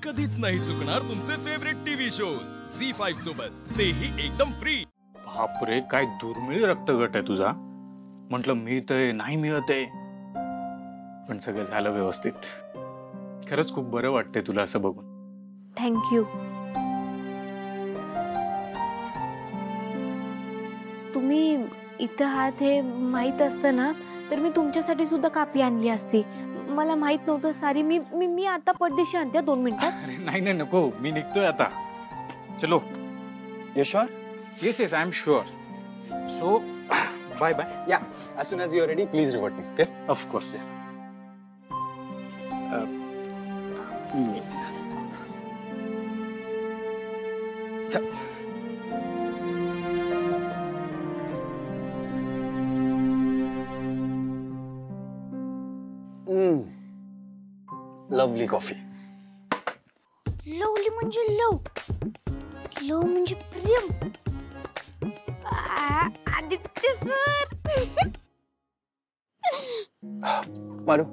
कधीच नाही चुकणार तुमचे फेवरेट टीव्ही शोज झी5 सोबत, तेही एकदम फ्री। बापरे, काय दुर्मिळ रक्तगट आहे तुझा। म्हटलं मिळतंय नाही मिळतंय, पण सगळं झालं व्यवस्थित। खरंच खूप बरं वाटतंय तुला असं बघून। थँक्यू। तुम्ही इथं आहात हे माहित असतं ना तर मी तुमच्यासाठी सुद्धा कापी आणली असती। मला माहित नव्हतं सारी। मी आता परदेशी आणते 2 मिनिटात। नाही नाही नको, मी निघतोय आता। चलो। You sure? Yes, I am sure. So, bye bye. Yeah. As soon as you're ready, please revert me. Okay? Of course. Lovely coffee. Lovely म्हणजे लव, लव म्हणजे प्रेम। आदित्य सर। मारू,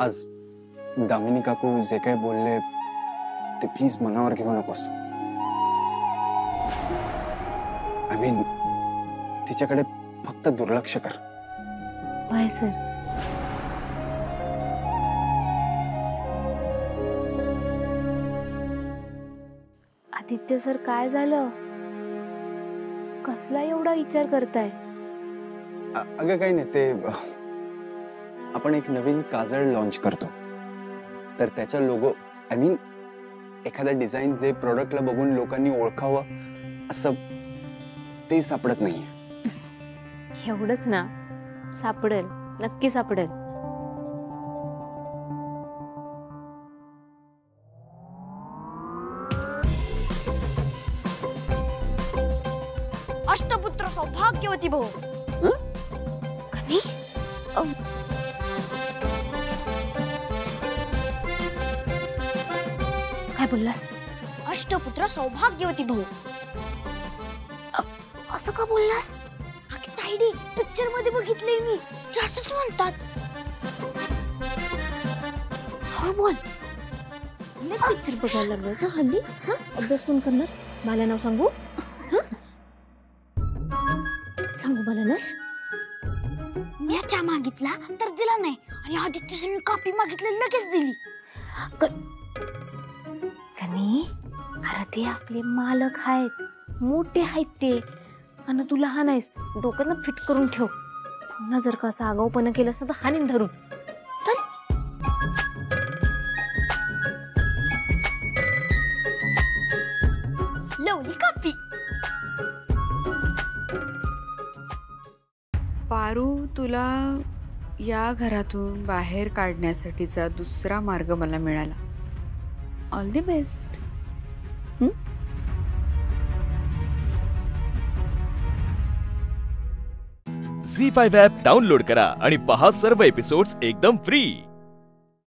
आज दामिनी काकू जे काही बोलले ते प्लीज मनावर घेऊ नकोस। आय मीन तिच्याकडे फक्त दुर्लक्ष कर। Bye sir. आदित्य सर काय झालं? कसला एवढा विचार करताय? अगं काही नाही, ते आपण एक नवीन काजळ लॉन्च करतो, तर त्याचा लोगो आय मीन एखादा डिझाईन जे प्रोडक्टला बघून लोकांनी ओळखावं असं ते सापडत नाहीये। एवढंच ना? सापडेल, नक्की सापडेल। अष्टपुत्र सौभाग्यवती भाऊ। कधी? काय बोललास? अष्टपुत्र सौभाग्यवती भाऊ। असं का बोललास? अगं ताईडी, पिक्चर मध्ये बघितलंय मी, असंच म्हणतात। हो बोल। पिक्चर बघायला लागलास हल्ली? अभ्यास पण करणार? मला नाव सांगू? सांगू मला ना? मी चहा मागितला तर दिला नाही, आणि आदित्य सरने कापी मागितली लगेच दिली। कनी, अरे ते आपले मालक आहेत, मोठे आहेत ते, आणि तू लहान आहेस, डोक्याला फिट करून ठेव। पुन्हा जर का असं आगाऊपणा केलं असतं तर हानीन धरून। चल। लवली कापी। पारू, तुला या घरातून बाहेर काढण्यासाठीचा दुसरा मार्ग मला मिळाला। All the best. Zee five app download करा आणि पहा सर्व एपिसोड्स एकदम फ्री।